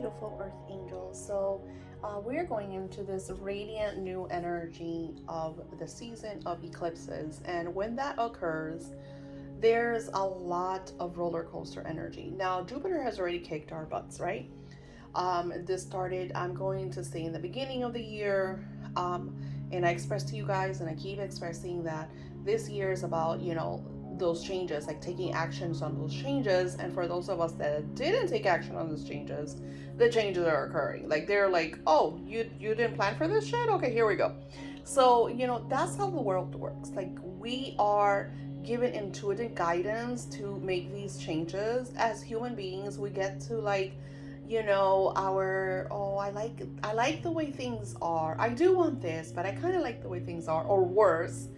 beautiful earth angels. We're going into this radiant new energy of the season of eclipses, and when that occurs, there's a lot of roller coaster energy. Now Jupiter has already kicked our butts, right? This started, I'm going to say, in the beginning of the year. And I expressed to you guys, and I keep expressing that this year is about, those changes, like taking actions on those changes. And for those of us that didn't take action on those changes, the changes are occurring. Like they're like, oh, you didn't plan for this shit? Okay, here we go. So, that's how the world works. Like we are given intuitive guidance to make these changes. As human beings, we get to our, oh, I like the way things are. I do want this, but I kind of like the way things are. Or worse,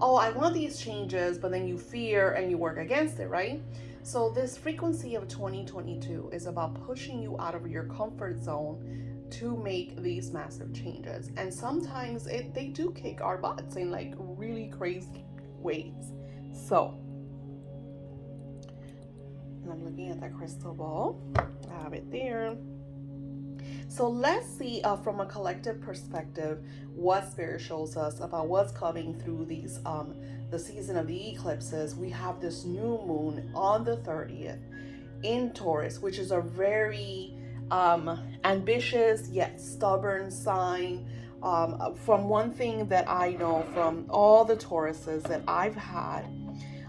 oh, I want these changes, but then you fear and you work against it, right? So this frequency of 2022 is about pushing you out of your comfort zone to make these massive changes. And sometimes they do kick our butts in like really crazy ways. So I'm looking at that crystal ball. I have it there. So let's see from a collective perspective what Spirit shows us about what's coming through these the season of the eclipses. We have this new moon on the 30th in Taurus, which is a very ambitious yet stubborn sign. From one thing that I know from all the Tauruses that I've had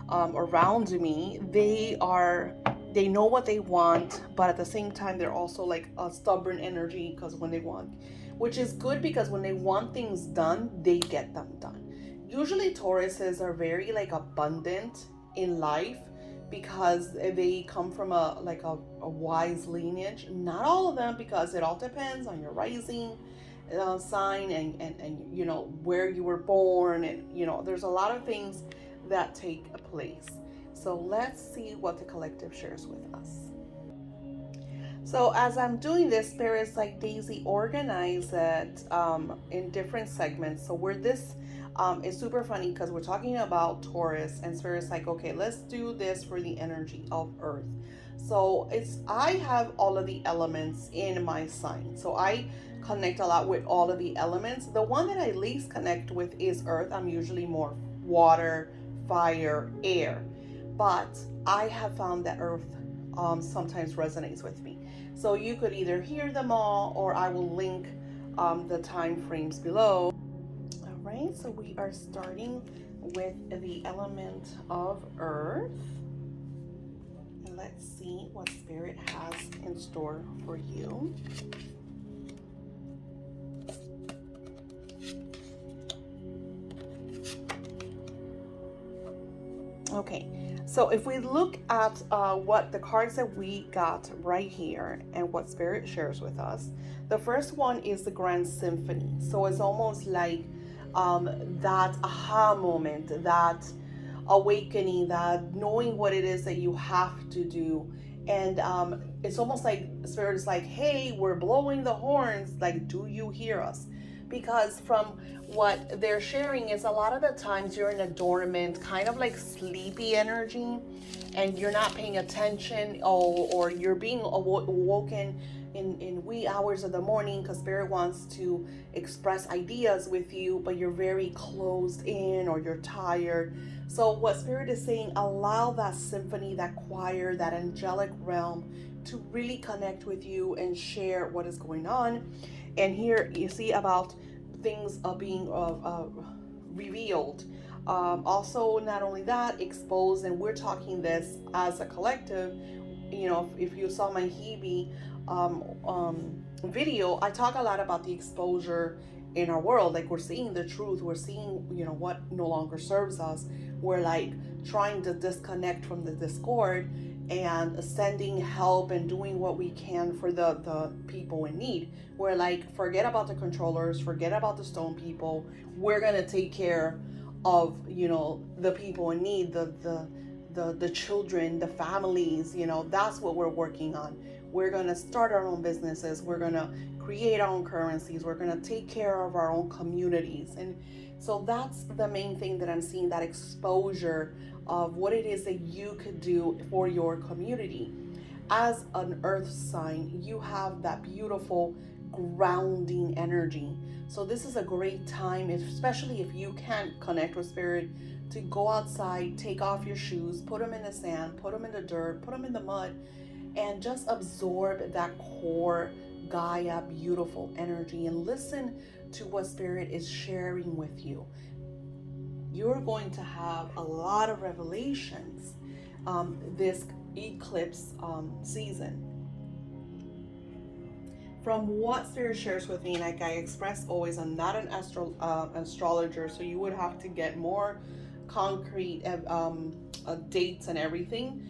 around me, they know what they want, but at the same time they're also like a stubborn energy, because when they want, which is good, because when they want things done, they get them done. Usually Tauruses are very like abundant in life because they come from a wise lineage. Not all of them, because it all depends on your rising sign and where you were born, and there's a lot of things that take place. So let's see what the collective shares with us. So as I'm doing this, Spirit's like, Daisy, organize it in different segments. So where this is super funny, because we're talking about Taurus, and Spirit's like, okay, let's do this for the energy of Earth. So I have all of the elements in my sign. So I connect a lot with all of the elements. The one that I least connect with is Earth. I'm usually more water, fire, air. But I have found that Earth sometimes resonates with me. So you could either hear them all, or I will link the time frames below. All right, so we are starting with the element of Earth. And let's see what Spirit has in store for you. Okay, so if we look at what the cards that we got right here and what Spirit shares with us, the first one is the Grand Symphony. So it's almost like that aha moment, that awakening, that knowing what it is that you have to do. And it's almost like Spirit is like, hey, we're blowing the horns, like, do you hear us? Because from what they're sharing is, a lot of the times you're in a dormant, kind of like sleepy energy, and you're not paying attention, or you're being awoken in wee hours of the morning, because Spirit wants to express ideas with you, but you're very closed in, or you're tired. So what Spirit is saying, allow that symphony, that choir, that angelic realm to really connect with you and share what is going on. And here you see about things being revealed. Also, not only that, exposed, and we're talking this as a collective. If you saw my Hebe video, I talk a lot about the exposure in our world. Like, we're seeing the truth, we're seeing what no longer serves us. We're like trying to disconnect from the discord and sending help and doing what we can for the people in need. We're like, forget about the controllers, forget about the stone people. We're gonna take care of the people in need, the children, the families. That's what we're working on. We're gonna start our own businesses, we're gonna create our own currencies, we're gonna take care of our own communities. And so that's the main thing that I'm seeing, that exposure of what it is that you could do for your community. as an earth sign, you have that beautiful grounding energy. So this is a great time, especially if you can't connect with spirit, to go outside, take off your shoes, put them in the sand, put them in the dirt, put them in the mud, and just absorb that core Gaia beautiful energy and listen to what spirit is sharing with you. You're going to have a lot of revelations this eclipse season. From what spirit shares with me, like I express always, I'm not an astrologer, so you would have to get more concrete dates and everything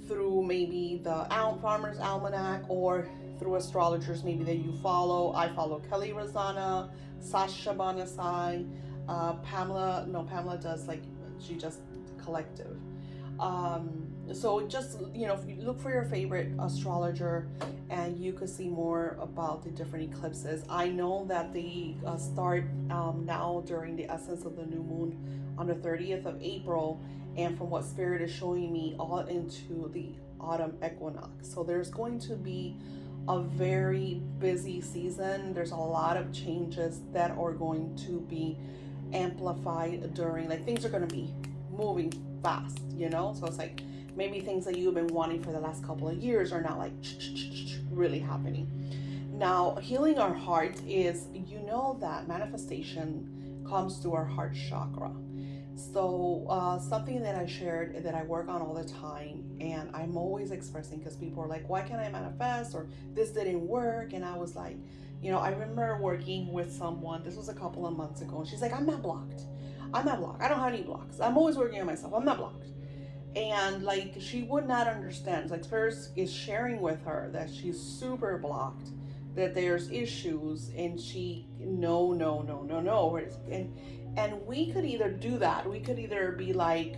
through maybe the Farmer's Almanac, or through astrologers maybe that you follow. I follow Kelly Razana, Sasha Banasai, Pamela does, like, she just collective. So just, if you look for your favorite astrologer, and you could see more about the different eclipses. I know that they start now during the essence of the new moon on the 30th of April, and from what spirit is showing me, all into the autumn equinox. So there's going to be a very busy season. There's a lot of changes that are going to be amplified during, like, things are going to be moving fast, so it's like maybe things that you've been wanting for the last couple of years are now like really happening. Now, healing our heart is, that manifestation comes through our heart chakra. So something that I shared that I work on all the time, and I'm always expressing, because people are like, why can't I manifest, or this didn't work? And I was like, I remember working with someone, this was a couple of months ago, and she's like, I'm not blocked. I don't have any blocks. I'm always working on myself. I'm not blocked. And like, she would not understand. Like, Spirit is sharing with her that she's super blocked, that there's issues, and she, no. And we could either do that. We could either be like,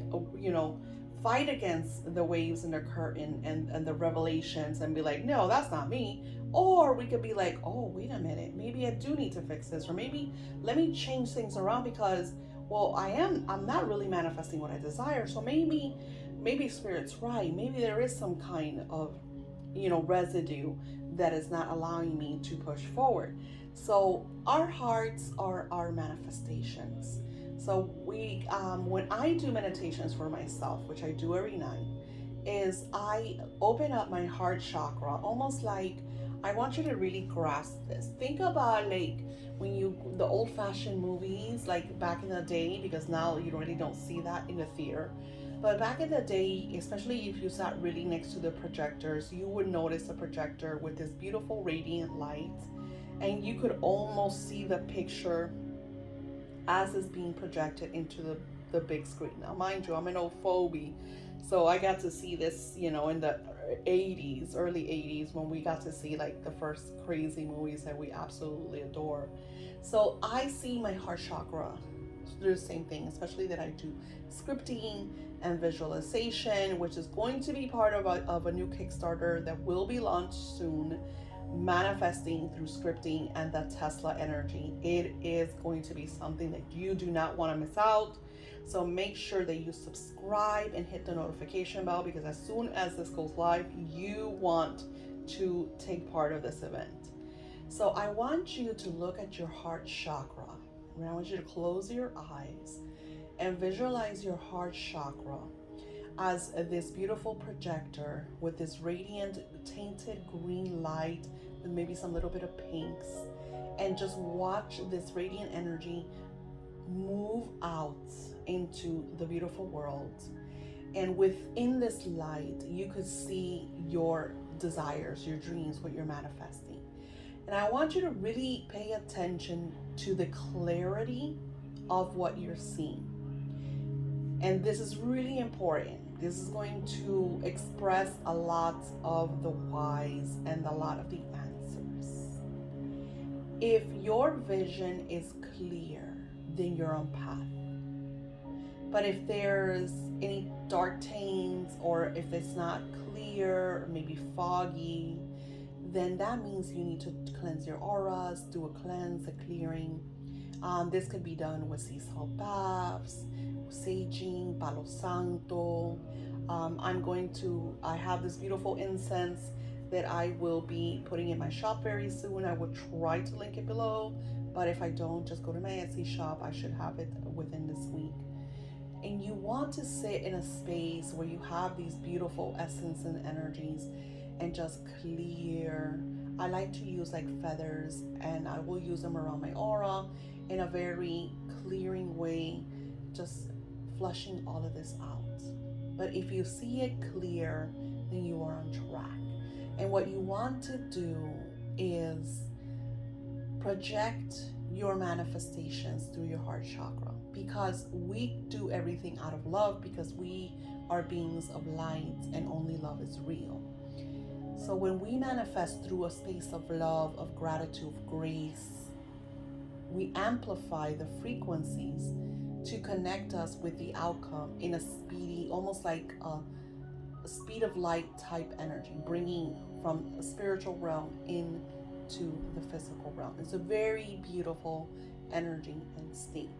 fight against the waves and the curtain and the revelations and be like, no, that's not me. Or we could be like, oh, wait a minute, maybe I do need to fix this, or maybe let me change things around, because, well, I'm not really manifesting what I desire. So maybe Spirit's right. Maybe there is some kind of, residue that is not allowing me to push forward. So our hearts are our manifestations. So we, when I do meditations for myself, which I do every night, is I open up my heart chakra, almost like, I want you to really grasp this. Think about, like, when the old-fashioned movies, like back in the day, because now you really don't see that in the theater. But back in the day, especially if you sat really next to the projectors, you would notice a projector with this beautiful radiant light, and you could almost see the picture as it's being projected into the big screen. Now, mind you, I'm an old phobie, so I got to see this, in the early 80s, when we got to see like the first crazy movies that we absolutely adore. So I see my heart chakra do the same thing, especially that I do scripting and visualization, which is going to be part of a new Kickstarter that will be launched soon, manifesting through scripting and the Tesla energy. It is going to be something that you do not want to miss out. So make sure that you subscribe and hit the notification bell, because as soon as this goes live, you want to take part of this event. So I want you to look at your heart chakra. And I want you to close your eyes and visualize your heart chakra as this beautiful projector with this radiant tainted green light with maybe some little bit of pinks, and just watch this radiant energy move out into the beautiful world. And within this light, you could see your desires, your dreams, what you're manifesting. And I want you to really pay attention to the clarity of what you're seeing. And this is really important. This is going to express a lot of the whys and a lot of the answers. If your vision is clear, then you're on path. But if there's any dark taints, or if it's not clear, or maybe foggy, then that means you need to cleanse your auras, do a cleanse, a clearing. This could be done with sea salt baths, saging, palo santo, I have this beautiful incense that I will be putting in my shop very soon. I will try to link it below, but if I don't, just go to my Etsy shop. I should have it within this week. And you want to sit in a space where you have these beautiful essence and energies and just clear. I like to use like feathers, and I will use them around my aura in a very clearing way, just flushing all of this out. But if you see it clear, then you are on track. And what you want to do is project your manifestations through your heart chakra, because we do everything out of love, because we are beings of light and only love is real. So when we manifest through a space of love, of gratitude, of grace, we amplify the frequencies to connect us with the outcome in a speedy, almost like a speed of light type energy, bringing from a spiritual realm into the physical realm. It's a very beautiful energy and state.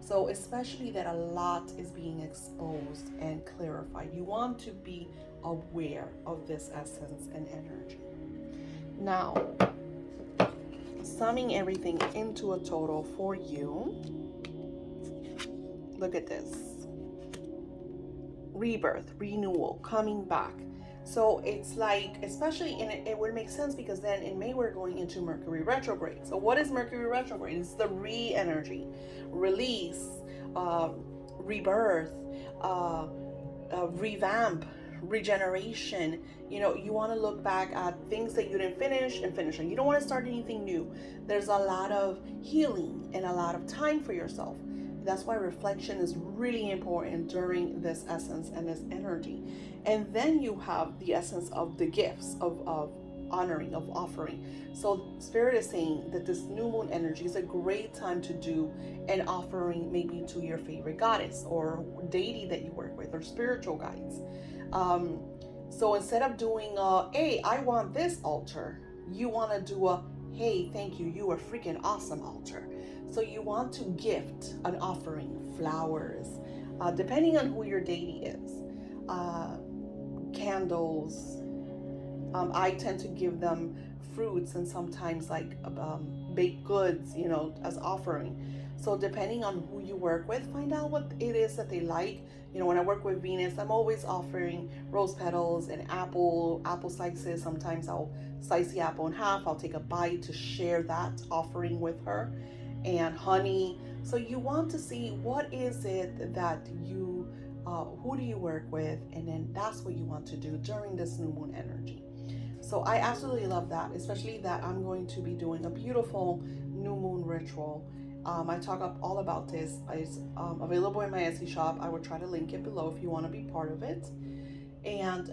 So especially that a lot is being exposed and clarified. You want to be aware of this essence and energy. Now, summing everything into a total for you. Look at this. Rebirth, renewal, coming back. So it's like, especially it would make sense because then in May we're going into Mercury retrograde. So what is Mercury retrograde? It's the energy, release, rebirth, revamp, regeneration. You want to look back at things that you didn't finish and finish it. You don't want to start anything new. There's a lot of healing and a lot of time for yourself. That's why reflection is really important during this essence and this energy. And then you have the essence of the gifts of honoring, of offering. So Spirit is saying that this new moon energy is a great time to do an offering, maybe to your favorite goddess or deity that you work with, or spiritual guides. So instead of doing hey, I want this altar, you want to do a, hey, thank you, you are freaking awesome altar. So you want to gift an offering, flowers, depending on who your deity is, candles. I tend to give them fruits and sometimes like baked goods, as offering. So depending on who you work with, find out what it is that they like. When I work with Venus, I'm always offering rose petals and apple slices. Sometimes I'll slice the apple in half. I'll take a bite to share that offering with her, and honey. So you want to see what is it that you, who do you work with, and then that's what you want to do during this new moon energy. So I absolutely love that, especially that I'm going to be doing a beautiful new moon ritual. I talk up all about this. It's available in my Etsy shop. I will try to link it below if you want to be part of it. And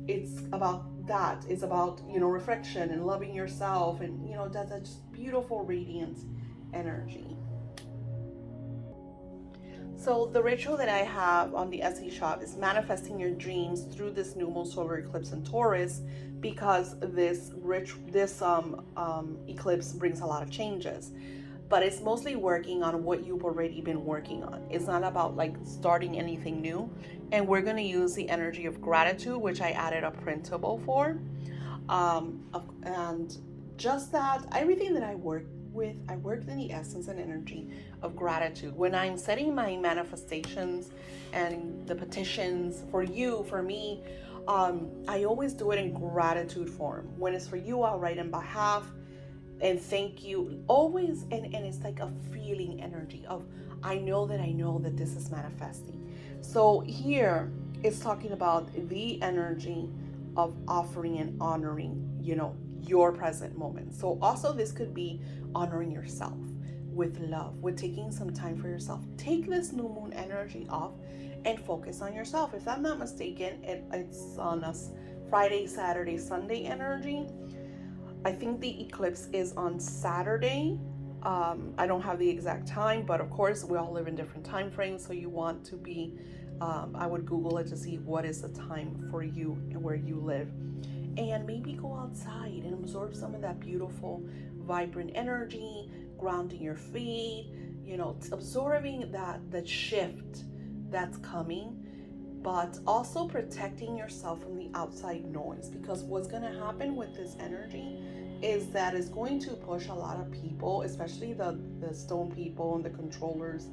it's about that. It's about, reflection and loving yourself, and that's just beautiful, radiant energy. So the ritual that I have on the Etsy shop is manifesting your dreams through this new moon solar eclipse in Taurus, because this eclipse brings a lot of changes. But it's mostly working on what you've already been working on. It's not about like starting anything new. And we're going to use the energy of gratitude, which I added a printable for. And just that, everything that I worked in the essence and energy of gratitude. When I'm setting my manifestations and the petitions for you, for me, I always do it in gratitude form. When it's for you, I'll write in behalf and thank you always. And it's like a feeling energy of, I know that this is manifesting. So here it's talking about the energy of offering and honoring, your present moment. So also this could be honoring yourself with love, with taking some time for yourself. Take this new moon energy off and focus on yourself. If I'm not mistaken, it's on a Friday, Saturday, Sunday energy. I think the eclipse is on Saturday. I don't have the exact time, but of course we all live in different time frames. So you want to be, I would Google it to see what is the time for you and where you live. And maybe go outside and absorb some of that beautiful, vibrant energy, grounding your feet, absorbing that shift that's coming. but also protecting yourself from the outside noise, because what's going to happen with this energy is that it's going to push a lot of people, especially the stone people and the controllers,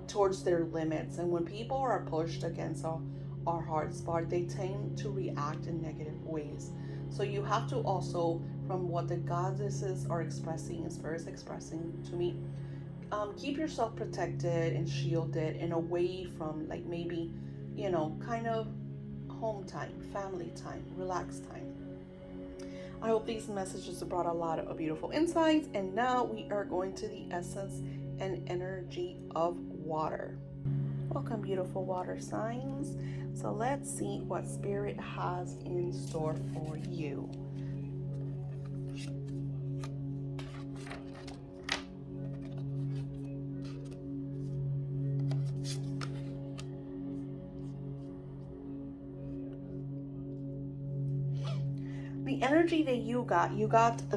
towards their limits. And when people are pushed against our hard spot, they tend to react in negative ways. So you have to also, from what the goddesses are expressing and spirits expressing to me, keep yourself protected and shielded and away from, like, maybe, kind of home time, family time, relaxed time. I hope these messages have brought a lot of beautiful insights. And now we are going to the essence and energy of water. Welcome, beautiful water signs. So let's see what Spirit has in store for you. The energy that you got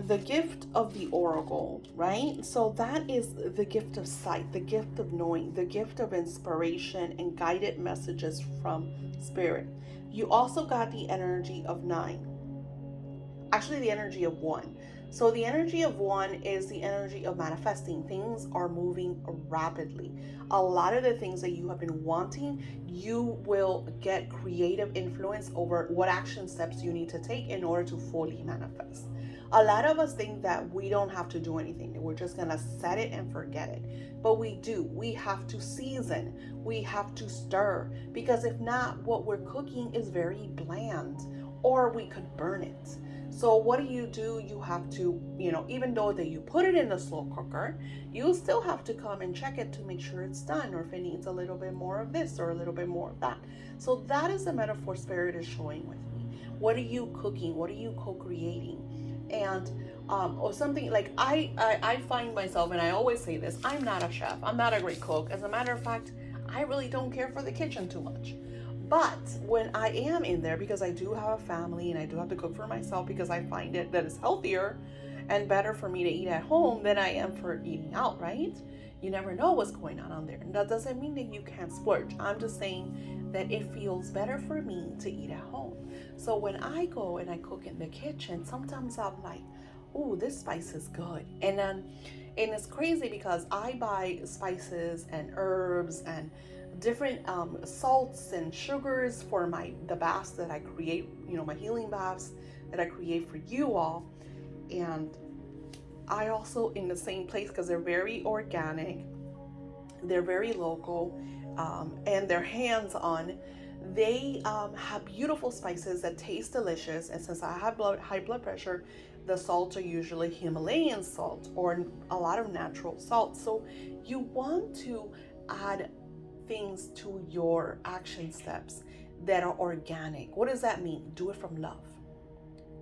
the gift of the oracle, right? So that is the gift of sight, the gift of knowing, the gift of inspiration and guided messages from Spirit. You also got the energy of 9, actually the energy of 1. So the energy of 1 is the energy of manifesting. Things are moving rapidly. A lot of the things that you have been wanting, you will get creative influence over what action steps you need to take in order to fully manifest. A lot of us think that we don't have to do anything, that we're just gonna set it and forget it. But we do. We have to season. We have to stir. Because if not, what we're cooking is very bland, or we could burn it. So what do? You have to, even though that you put it in the slow cooker, you still have to come and check it to make sure it's done, or if it needs a little bit more of this or a little bit more of that. So that is the metaphor Spirit is showing with me. What are you cooking? What are you co-creating? And or something like I find myself, and I always say this, I'm not a chef. I'm not a great cook. As a matter of fact, I really don't care for the kitchen too much. But when I am in there, because I do have a family and I do have to cook for myself, because I find it that it's healthier and better for me to eat at home than I am for eating out, right? You never know what's going on there. And that doesn't mean that you can't splurge. I'm just saying that it feels better for me to eat at home. So when I go and I cook in the kitchen, sometimes I'm like, oh, this spice is good. And it's crazy because I buy spices and herbs and different salts and sugars for the baths that I create, my healing baths that I create for you all. And I also, in the same place, because they're very organic, they're very local, and they're hands-on. They have beautiful spices that taste delicious. And since I have high blood pressure, the salts are usually Himalayan salt or a lot of natural salt. So you want to add things to your action steps that are organic. What does that mean? Do it from love.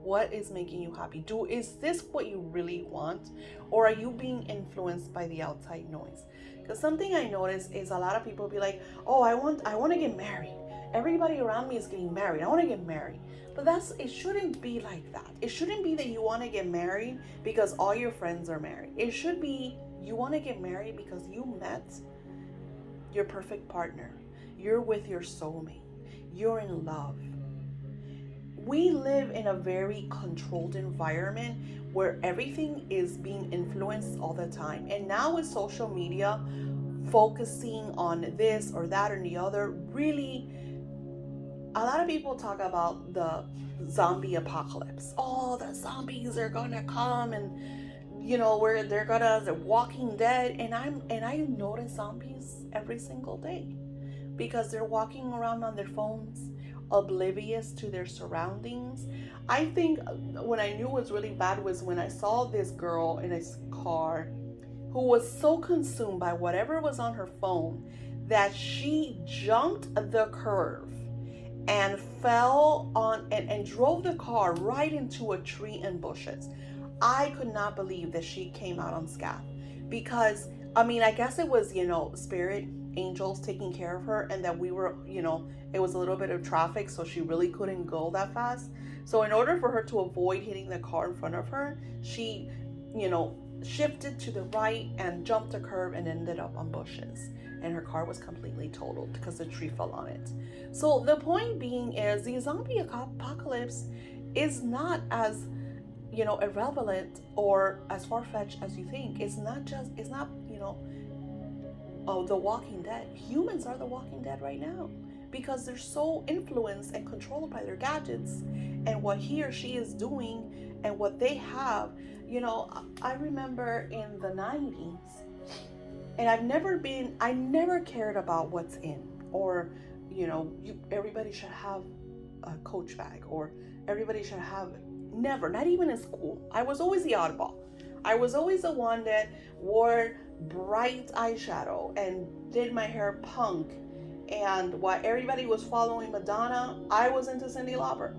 What is making you happy? Is this what you really want? Or are you being influenced by the outside noise? Because something I notice is a lot of people be like, oh, I want to get married. Everybody around me is getting married. I want to get married. But it shouldn't be like that. It shouldn't be that you want to get married because all your friends are married. It should be you want to get married because you met your perfect partner. You're with your soulmate. You're in love. We live in a very controlled environment where everything is being influenced all the time. And now with social media, focusing on this or that or the other, really, a lot of people talk about the zombie apocalypse. Oh, the zombies are gonna come, and where they're Walking Dead, and I notice zombies every single day because they're walking around on their phones, oblivious to their surroundings. I think when I knew it was really bad was when I saw this girl in a car who was so consumed by whatever was on her phone that she jumped the curve and fell on and drove the car right into a tree and bushes. I could not believe that she came out unscathed because, I guess it was, spirit angels taking care of her, and that we were, it was a little bit of traffic, so she really couldn't go that fast. So in order for her to avoid hitting the car in front of her, she, shifted to the right and jumped a curve and ended up on bushes. And her car was completely totaled because the tree fell on it. So the point being is the zombie apocalypse is not as, irrelevant or as far-fetched as you think. It's not, oh, the Walking Dead. Humans are the Walking Dead right now because they're so influenced and controlled by their gadgets and what he or she is doing and what they have. I remember in the 90s, and I never cared about what's in, or, everybody should have a Coach bag, or everybody should have, never, not even in school. I was always the oddball. I was always the one that wore bright eyeshadow and did my hair punk. And while everybody was following Madonna, I was into Cyndi Lauper,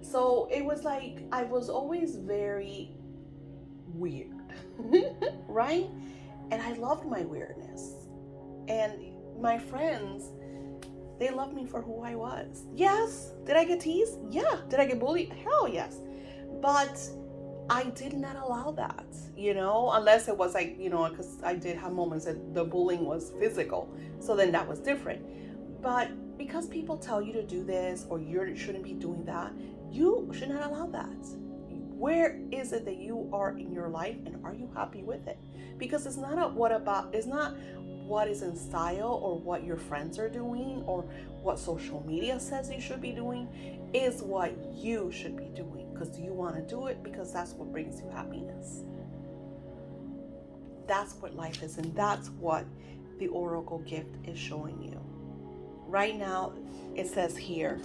So it was like, I was always very weird, right? And I loved my weirdness. And my friends, they loved me for who I was. Yes. Did I get teased? Yeah. Did I get bullied? Hell yes. But I did not allow that, unless it was like, because I did have moments that the bullying was physical. So then that was different. But because people tell you to do this or you shouldn't be doing that, you should not allow that. Where is it that you are in your life, and are you happy with it? Because it's not what is in style or what your friends are doing or what social media says you should be doing. Is what you should be doing, because you want to do it, because that's what brings you happiness. That's what life is, and that's what the oracle gift is showing you. Right now, it says here,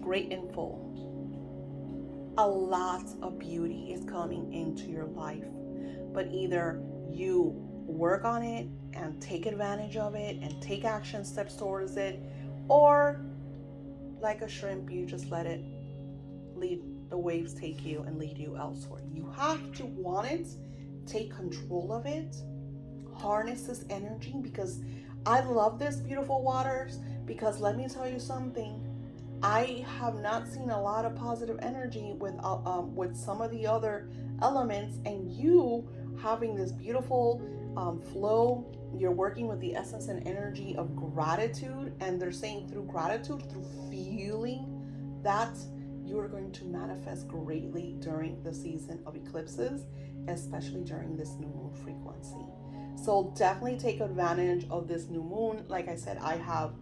great and full. A lot of beauty is coming into your life, but either you work on it and take advantage of it and take action steps towards it, or like a shrimp, you just let it lead the waves, take you and lead you elsewhere. You have to want it, take control of it, harness this energy, because I love this beautiful waters. Because let me tell you something, I have not seen a lot of positive energy with some of the other elements, and you having this beautiful flow. You're working with the essence and energy of gratitude, and they're saying through gratitude, through feeling that, you are going to manifest greatly during the season of eclipses, especially during this new moon frequency. So definitely take advantage of this new moon. Like I said, I have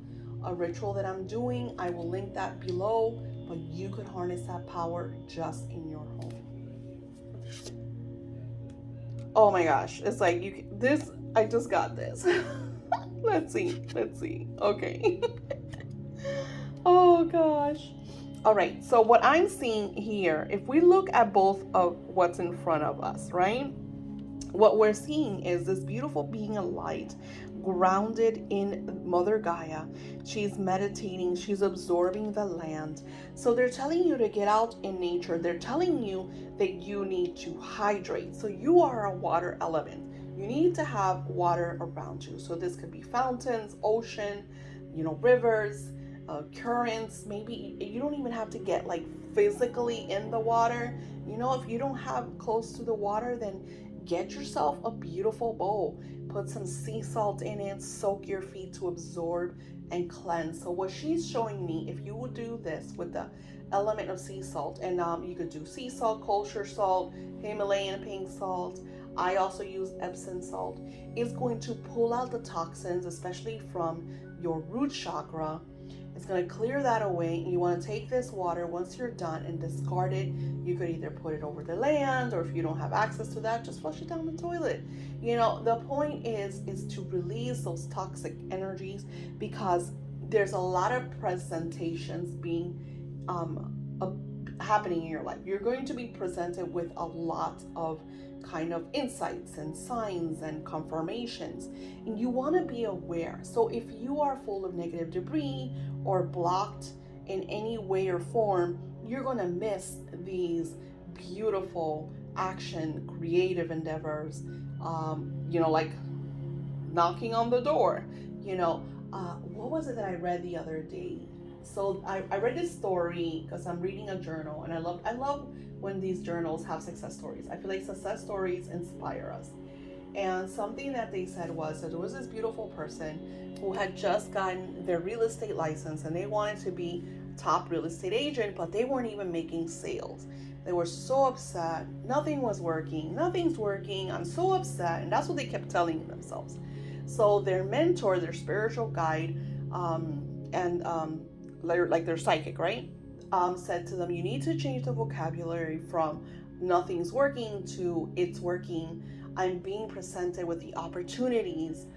a ritual that I'm doing. I will link that below, but you could harness that power just in your home. Oh my gosh, it's like I just got this. Let's see. Okay. Oh gosh. All right, so what I'm seeing here, if we look at both of what's in front of us, right? What we're seeing is this beautiful being of light, grounded in Mother Gaia. She's meditating, she's absorbing the land. So they're telling you to get out in nature. They're telling you that you need to hydrate. So you are a water element. You need to have water around you. So this could be fountains, ocean, rivers, currents. Maybe you don't even have to get like physically in the water. If you don't have close to the water, then get yourself a beautiful bowl. Put some sea salt in it, soak your feet to absorb and cleanse. So what she's showing me, if you would do this with the element of sea salt, and you could do sea salt, kosher salt, Himalayan pink salt. I also use Epsom salt. It's going to pull out the toxins, especially from your root chakra. It's going to clear that away. You want to take this water once you're done and discard it. You could either put it over the land, or if you don't have access to that, just flush it down the toilet. The point is to release those toxic energies, because there's a lot of presentations being happening in your life. You're going to be presented with a lot of kind of insights and signs and confirmations, and you want to be aware. So if you are full of negative debris or blocked in any way or form, you're going to miss these beautiful action, creative endeavors, like knocking on the door. What was it that I read the other day? So I read this story because I'm reading a journal, and I love when these journals have success stories. I feel like success stories inspire us. And something that they said was that there was this beautiful person who had just gotten their real estate license, and they wanted to be top real estate agent, but they weren't even making sales. They were so upset. Nothing was working. Nothing's working. I'm so upset. And that's what they kept telling themselves. So their mentor, their spiritual guide, and like their psychic, right? Said to them, you need to change the vocabulary from nothing's working to it's working. I'm being presented with the opportunities.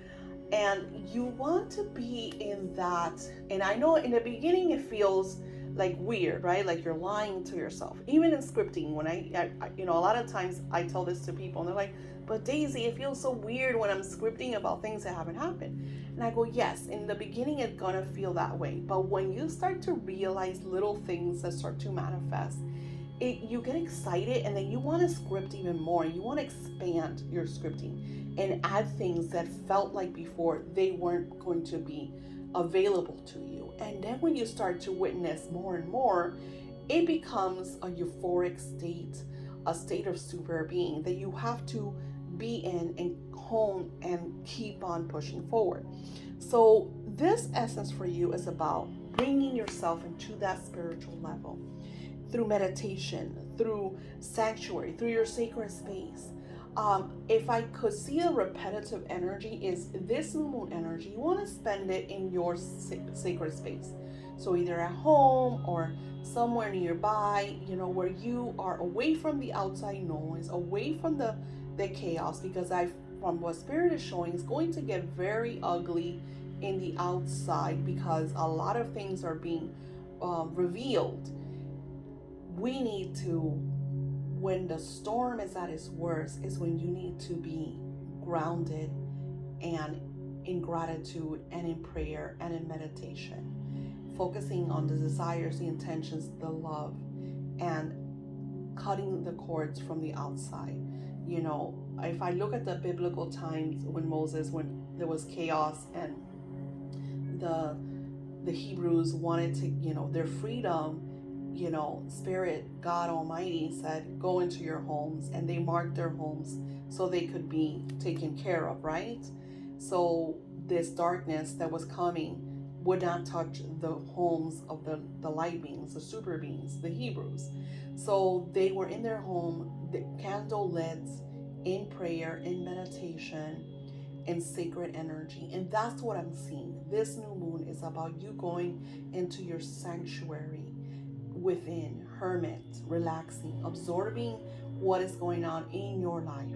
And you want to be in that. And I know in the beginning it feels like weird, right? Like you're lying to yourself. Even in scripting, when I a lot of times I tell this to people and they're like, but Daisy, it feels so weird when I'm scripting about things that haven't happened. And I go, yes, in the beginning it's gonna feel that way. But when you start to realize little things that start to manifest, you get excited, and then you want to script even more. You want to expand your scripting and add things that felt like before they weren't going to be available to you. And then when you start to witness more and more, it becomes a euphoric state, a state of super being that you have to be in and hone and keep on pushing forward. So this essence for you is about bringing yourself into that spiritual level through meditation, through sanctuary, through your sacred space. If I could see a repetitive energy, is this new moon energy. You want to spend it in your sacred space. So either at home or somewhere nearby, where you are away from the outside noise, away from the chaos, because from what Spirit is showing, it's going to get very ugly in the outside because a lot of things are being revealed. We need to, when the storm is at its worst, is when you need to be grounded and in gratitude and in prayer and in meditation, focusing on the desires, the intentions, the love, and cutting the cords from the outside. If I look at the biblical times when there was chaos and the Hebrews wanted to, their freedom, Spirit, God Almighty said, go into your homes, and they marked their homes so they could be taken care of, right? So this darkness that was coming would not touch the homes of the light beings, the super beings, the Hebrews. So they were in their home, the candle lit, in prayer, in meditation, in sacred energy. And that's what I'm seeing. This new moon is about you going into your sanctuary within, hermit, relaxing, absorbing what is going on in your life,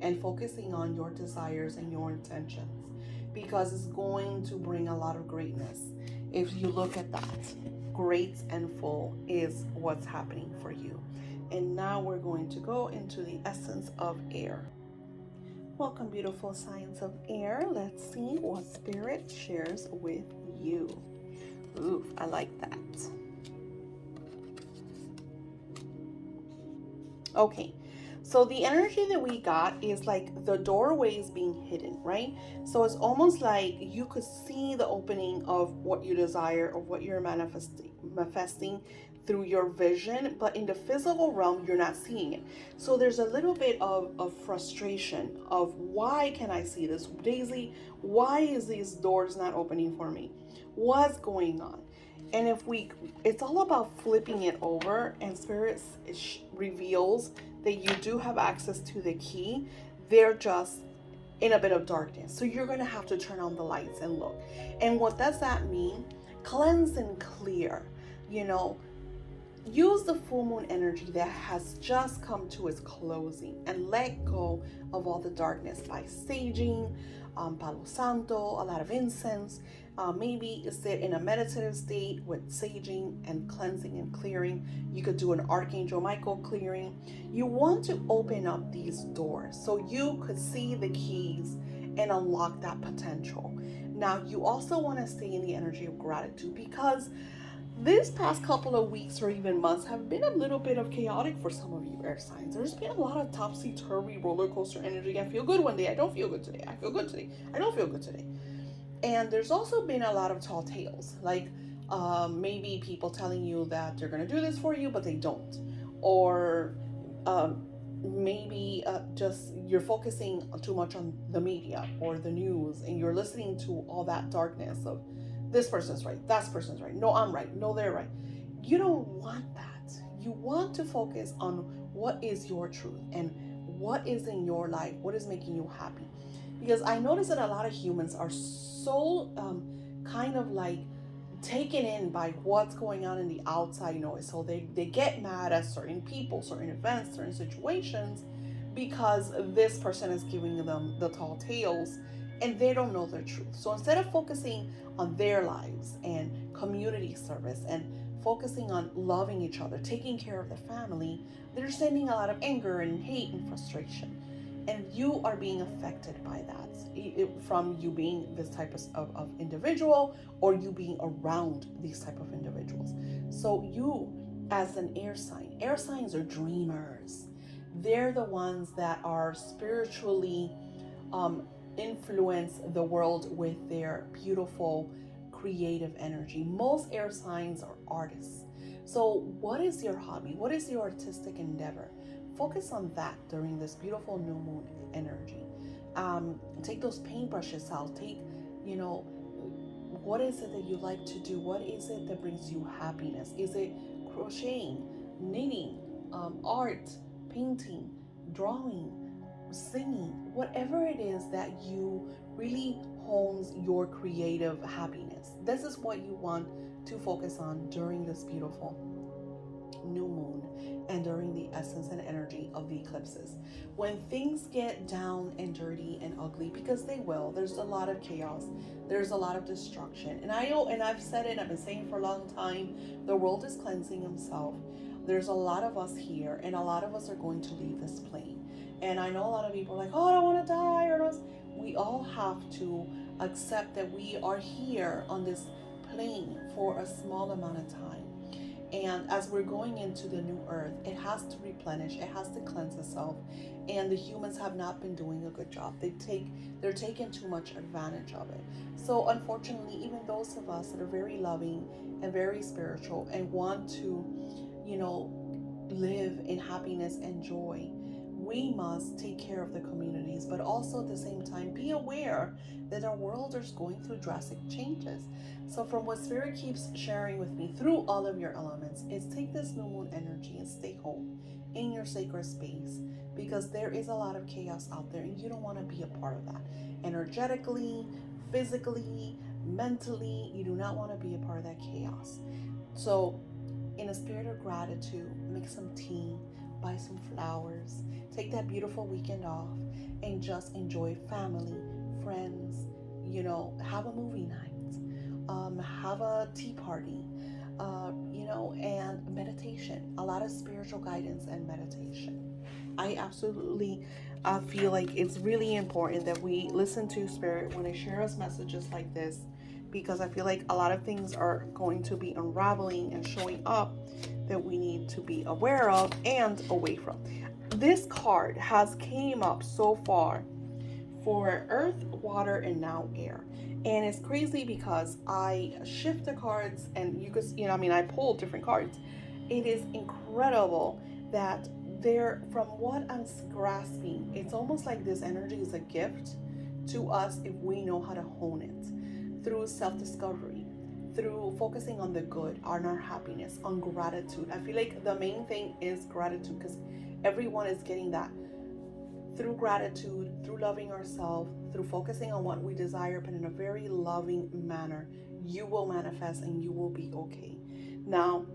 and focusing on your desires and your intentions, because it's going to bring a lot of greatness. If you look at that, great and full is what's happening for you. And now we're going to go into the essence of air. Welcome, beautiful signs of air. Let's see what Spirit shares with you. Ooh, I like that. Okay, so the energy that we got is like the doorway is being hidden, right? So it's almost like you could see the opening of what you desire or what you're manifesting through your vision, but in the physical realm, you're not seeing it. So there's a little bit of frustration of, why can I see this? Daisy, why is these doors not opening for me? What's going on? And it's all about flipping it over, and Spirit reveals that you do have access to the key. They're just in a bit of darkness. So you're going to have to turn on the lights and look. And what does that mean? Cleanse and clear, use the full moon energy that has just come to its closing and let go of all the darkness by saging, Palo Santo, a lot of incense. Maybe sit in a meditative state with saging and cleansing and clearing. You could do an Archangel Michael clearing. You want to open up these doors so you could see the keys and unlock that potential. Now, you also want to stay in the energy of gratitude, because this past couple of weeks or even months have been a little bit of chaotic for some of you air signs. There's been a lot of topsy-turvy roller coaster energy. I feel good one day, I don't feel good today. I feel good today, I don't feel good today. And there's also been a lot of tall tales. Like Maybe people telling you that they're going to do this for you, but they don't. Or maybe just you're focusing too much on the media or the news, and you're listening to all that darkness of this person's right, that person's right, no, I'm right, no, they're right. You don't want that. You want to focus on what is your truth and what is in your life, what is making you happy. Because I notice that a lot of humans are so kind of like taken in by what's going on in the outside noise. So they get mad at certain people, certain events, certain situations because this person is giving them the tall tales and they don't know the truth. So instead of focusing on their lives and community service and focusing on loving each other, taking care of the family, they're sending a lot of anger and hate and frustration. And you are being affected by that from you being this type of individual, or you being around these type of individuals. So you, as an air signs are dreamers. They're the ones that are spiritually influence the world with their beautiful creative energy. Most air signs are artists. So what is your hobby? What is your artistic endeavor? Focus on that during this beautiful new moon energy. Take those paintbrushes out. Take, what is it that you like to do? What is it that brings you happiness? Is it crocheting, knitting, art, painting, drawing, singing? Whatever it is that you really hones your creative happiness. This is what you want to focus on during this beautiful new moon and during the essence and energy of the eclipses. When things get down and dirty and ugly, because they will, there's a lot of chaos, there's a lot of destruction. And I know, and I've said it, I've been saying it for a long time, the world is cleansing himself. There's a lot of us here, and a lot of us are going to leave this plane. And I know a lot of people are like, oh, I don't want to die, or else. We all have to accept that we are here on this plane for a small amount of time. And as we're going into the new earth, it has to replenish, it has to cleanse itself. And the humans have not been doing a good job. They're taking too much advantage of it. So unfortunately, even those of us that are very loving and very spiritual and want to, live in happiness and joy, we must take care of the communities, but also at the same time be aware that our world is going through drastic changes. So from what Spirit keeps sharing with me through all of your elements is take this new moon energy and stay home in your sacred space, because there is a lot of chaos out there and you don't want to be a part of that. Energetically, physically, mentally, you do not want to be a part of that chaos. So in a spirit of gratitude, make some tea, buy some flowers, take that beautiful weekend off, and just enjoy family, friends, have a movie night, have a tea party, and meditation. A lot of spiritual guidance and meditation. I absolutely feel like it's really important that we listen to Spirit when they share us messages like this, because I feel like a lot of things are going to be unraveling and showing up that we need to be aware of and away from. This card has came up so far for earth, water, and now air. And it's crazy because I shift the cards and I pulled different cards. It is incredible that from what I'm grasping, it's almost like this energy is a gift to us if we know how to hone it through self-discovery, through focusing on the good, on our happiness, on gratitude. I feel like the main thing is gratitude, because everyone is getting that through gratitude, through loving ourselves, through focusing on what we desire, but in a very loving manner. You will manifest and you will be okay. Now,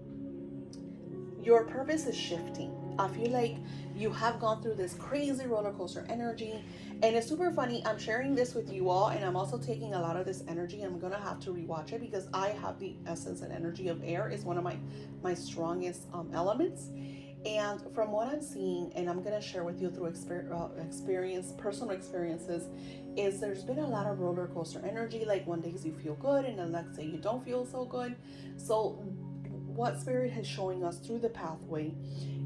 your purpose is shifting. I feel like you have gone through this crazy roller coaster energy, and it's super funny. I'm sharing this with you all, and I'm also taking a lot of this energy. I'm gonna have to rewatch it because I have the essence and energy of air. Is one of my strongest elements. And from what I'm seeing, and I'm gonna share with you through personal experiences, is there's been a lot of roller coaster energy. Like one day you feel good, and the next day you don't feel so good. So what Spirit is showing us through the pathway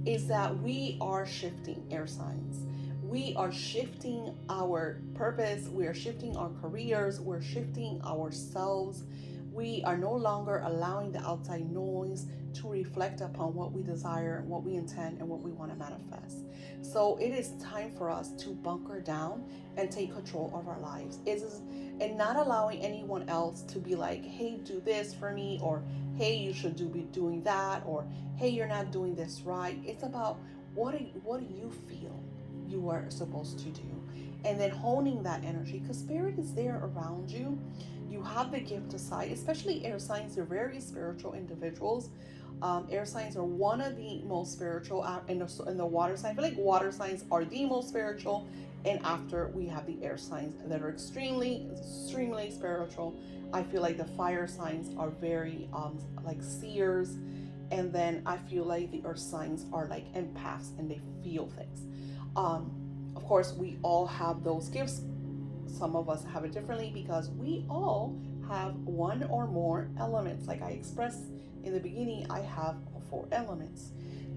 is that we are shifting air signs. We are shifting our purpose. We are shifting our careers. We're shifting ourselves. We are no longer allowing the outside noise to reflect upon what we desire, what we intend, and what we want to manifest. So it is time for us to bunker down and take control of our lives. And not allowing anyone else to be like, hey, do this for me, or hey, you should be doing that, or hey, you're not doing this right. It's about what do you feel you are supposed to do, and then honing that energy, because spirit is there around you. You have the gift aside, especially air signs. They're very spiritual individuals. Air signs are one of the most spiritual in the water sign. I feel like water signs are the most spiritual, and after we have the air signs that are extremely spiritual. I feel like the fire signs are very like seers, and then I feel like the earth signs are like empaths and they feel things. Of course, we all have those gifts. Some of us have it differently because we all have one or more elements. Like I expressed in the beginning, I have 4 elements.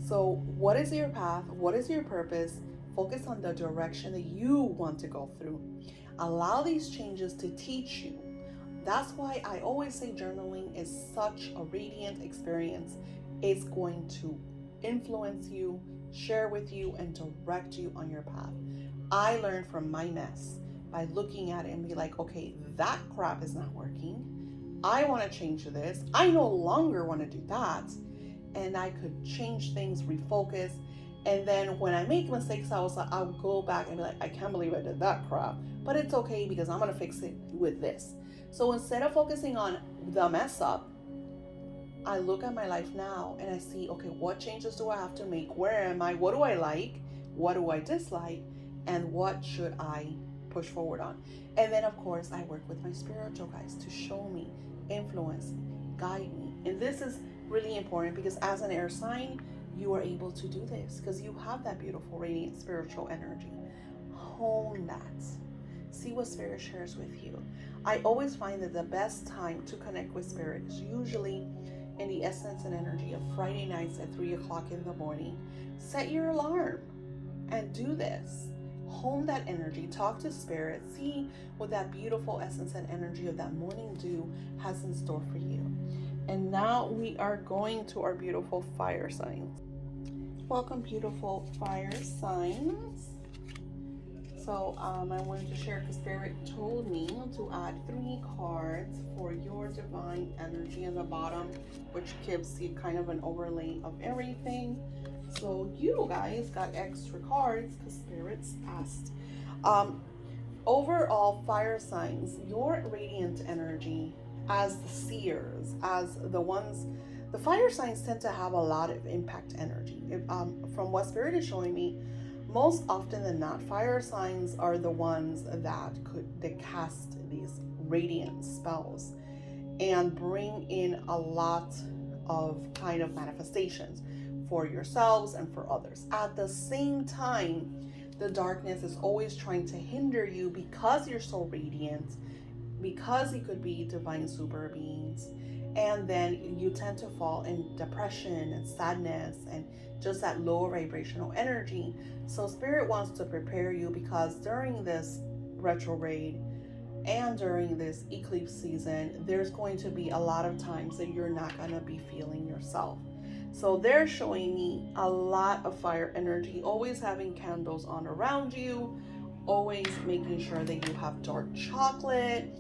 So, what is your path? What is your purpose? Focus on the direction that you want to go through. Allow these changes to teach you. That's why I always say journaling is such a radiant experience. It's going to influence you, share with you, and direct you on your path. I learned from my mess by looking at it and be like, okay, that crap is not working. I want to change this. I no longer want to do that. And I could change things, refocus. And then when I make mistakes, I'll go back and be like, I can't believe I did that crap. But it's okay because I'm going to fix it with this. So instead of focusing on the mess up, I look at my life now and I see, okay, what changes do I have to make? Where am I? What do I like? What do I dislike? And what should I push forward on? And then, of course, I work with my spiritual guides to show me, influence, guide me. And this is really important because as an air sign, you are able to do this because you have that beautiful, radiant spiritual energy. Hone that. See what spirit shares with you. I always find that the best time to connect with spirit is usually in the essence and energy of Friday nights at 3 o'clock in the morning. Set your alarm and do this. Hone that energy, talk to spirit, see what that beautiful essence and energy of that morning dew has in store for you. And now we are going to our beautiful fire signs. Welcome, beautiful fire signs. So I wanted to share because Spirit told me to add 3 cards for your divine energy in the bottom, which gives you kind of an overlay of everything. So you guys got extra cards because Spirit's asked. Overall, fire signs, your radiant energy as the seers, as the fire signs tend to have a lot of impact energy. From what Spirit is showing me, most often than not, fire signs are the ones that cast these radiant spells and bring in a lot of kind of manifestations for yourselves and for others. At the same time, the darkness is always trying to hinder you because you're so radiant, because it could be divine super beings. And then you tend to fall in depression and sadness and just that lower vibrational energy. So Spirit wants to prepare you because during this retrograde and during this eclipse season, there's going to be a lot of times that you're not going to be feeling yourself. So they're showing me a lot of fire energy, always having candles on around you, always making sure that you have dark chocolate,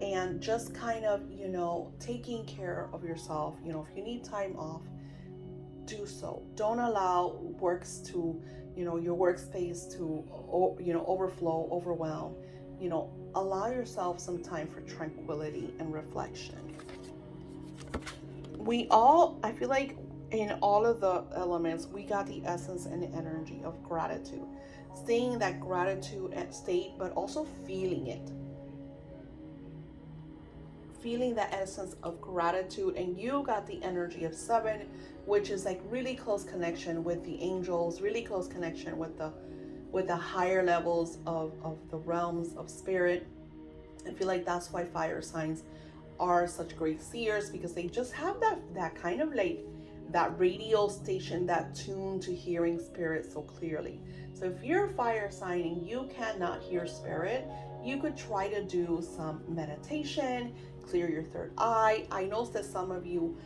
and just kind of, taking care of yourself. If you need time off, do so. Don't allow your workspace to, overflow, overwhelm. Allow yourself some time for tranquility and reflection. I feel like in all of the elements, we got the essence and the energy of gratitude. Staying in that gratitude state, but also feeling it. Feeling that essence of gratitude. And you got the energy of 7, which is like really close connection with the angels, really close connection with the higher levels of the realms of spirit. I feel like that's why fire signs are such great seers, because they just have that kind of like that radio station, that tune to hearing spirit so clearly. So if you're a fire sign and you cannot hear spirit, you could try to do some meditation. clear your third eye. I know that some of you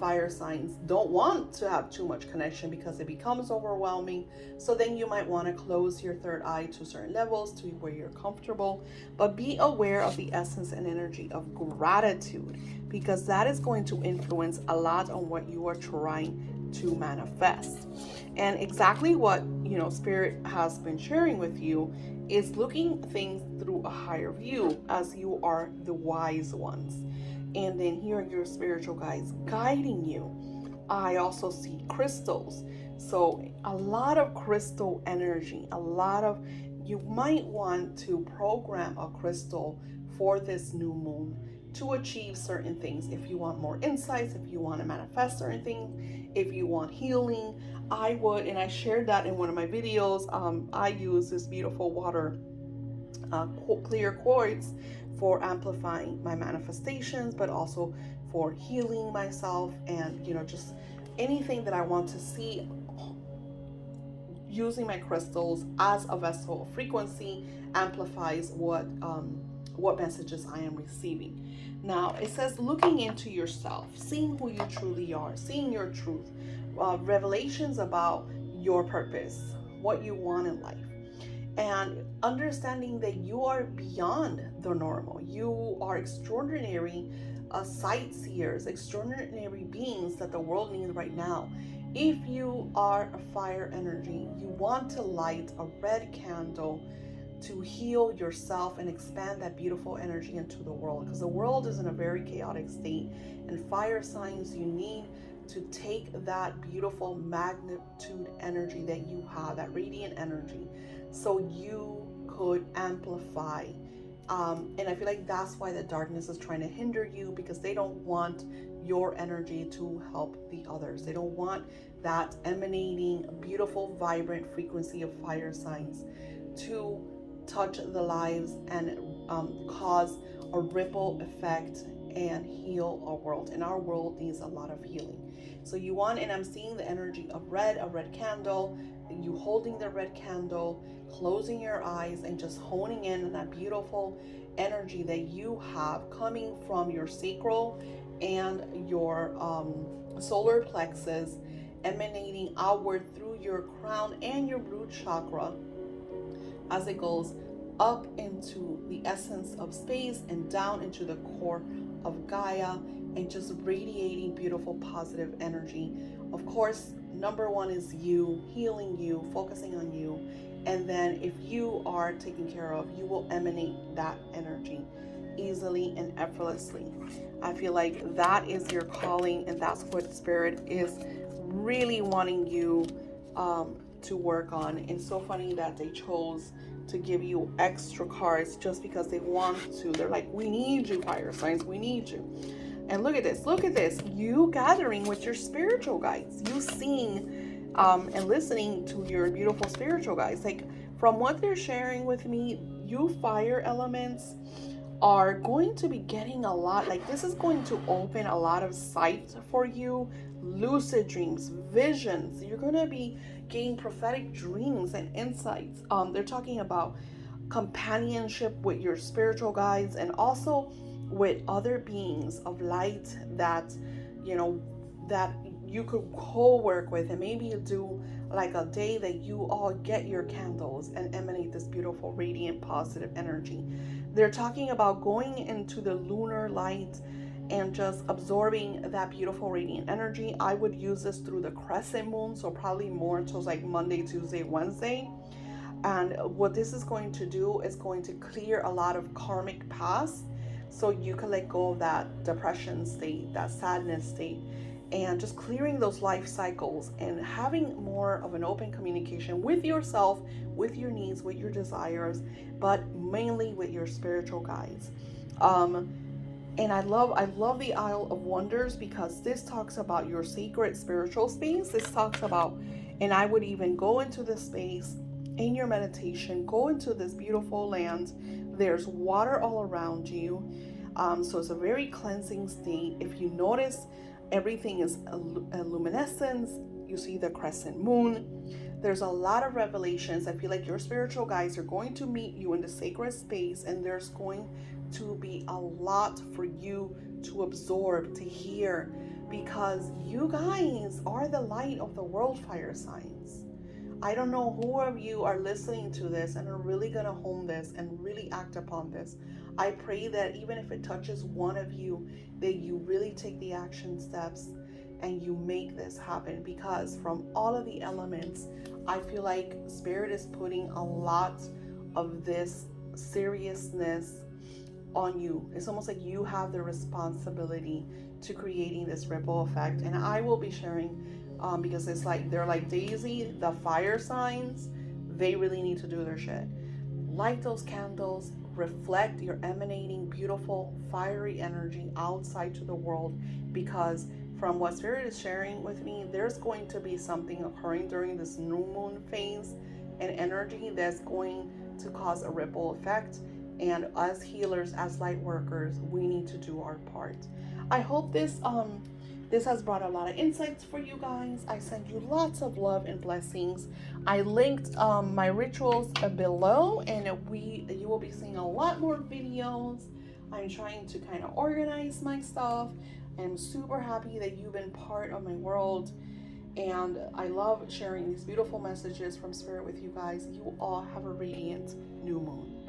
fire signs don't want to have too much connection because it becomes overwhelming. So then you might want to close your third eye to certain levels to where you're comfortable. But be aware of the essence and energy of gratitude, because that is going to influence a lot on what you are trying to manifest. And exactly what Spirit has been sharing with you is looking things through a higher view, as you are the wise ones. And then here are your spiritual guides guiding you. I also see crystals. So a lot of crystal energy, you might want to program a crystal for this new moon to achieve certain things. If you want more insights, if you want to manifest certain things, if you want healing, I would, and I shared that in one of my videos. I use this beautiful water clear quartz for amplifying my manifestations, but also for healing myself, and just anything that I want to see, using my crystals as a vessel of frequency amplifies what messages I am receiving. Now it says looking into yourself, seeing who you truly are, seeing your truth, revelations about your purpose, what you want in life, and understanding that you are beyond the normal. You are extraordinary sightseers, extraordinary beings that the world needs right now. If you are a fire energy, you want to light a red candle to heal yourself and expand that beautiful energy into the world, because the world is in a very chaotic state, and fire signs, you need to take that beautiful magnitude energy that you have, that radiant energy, so you could amplify. And I feel like that's why the darkness is trying to hinder you, because they don't want your energy to help the others. They don't want that emanating beautiful vibrant frequency of fire signs to touch the lives and cause a ripple effect and heal our world. And our world needs a lot of healing. So you want, and I'm seeing the energy of a red candle, you holding the red candle, closing your eyes, and just honing in on that beautiful energy that you have coming from your sacral and your solar plexus, emanating outward through your crown and your root chakra, as it goes up into the essence of space and down into the core of Gaia, and just radiating beautiful positive energy. Of course, number one is you, healing you, focusing on you. And then if you are taken care of, you will emanate that energy easily and effortlessly. I feel like that is your calling, and that's what Spirit is really wanting you to work on. And it's so funny that they chose to give you extra cards just because they want to. They're like, we need you, fire signs, we need you. And look at this, you gathering with your spiritual guides, you seeing and listening to your beautiful spiritual guides. Like, from what they're sharing with me, you fire elements are going to be getting a lot, like this is going to open a lot of sight for you, lucid dreams, visions. You're going to be getting prophetic dreams and insights. They're talking about companionship with your spiritual guides, and also with other beings of light that that you could co-work with, and maybe you do like a day that you all get your candles and emanate this beautiful radiant positive energy. They're talking about going into the lunar light and just absorbing that beautiful radiant energy. I would use this through the crescent moon, so probably more towards like Monday, Tuesday, Wednesday. And what this is going to do is going to clear a lot of karmic past, so you can let go of that depression state, that sadness state, and just clearing those life cycles and having more of an open communication with yourself, with your needs, with your desires, but mainly with your spiritual guides. And I love the Isle of Wonders, because this talks about your sacred spiritual space. This talks about, and I would even go into this space in your meditation, go into this beautiful land. There's water all around you. So it's a very cleansing state. If you notice, everything is a luminescence. You see the crescent moon. There's a lot of revelations. I feel like your spiritual guides are going to meet you in the sacred space, and there's going to be a lot for you to absorb, to hear, because you guys are the light of the world, fire signs. I don't know who of you are listening to this and are really going to hone this and really act upon this. I pray that even if it touches one of you, that you really take the action steps and you make this happen, because from all of the elements, I feel like Spirit is putting a lot of this seriousness on you. It's almost like you have the responsibility to creating this ripple effect. And I will be sharing, because it's like they're like Daisy, the fire signs, they really need to do their shit. Light those candles, reflect your emanating beautiful fiery energy outside to the world, because from what Spirit is sharing with me, there's going to be something occurring during this new moon phase and energy that's going to cause a ripple effect. And as healers, as light workers, we need to do our part. I hope this has brought a lot of insights for you guys. I send you lots of love and blessings. I linked my rituals below, and you will be seeing a lot more videos. I'm trying to kind of organize my stuff. I'm super happy that you've been part of my world, and I love sharing these beautiful messages from Spirit with you guys. You all have a radiant new moon.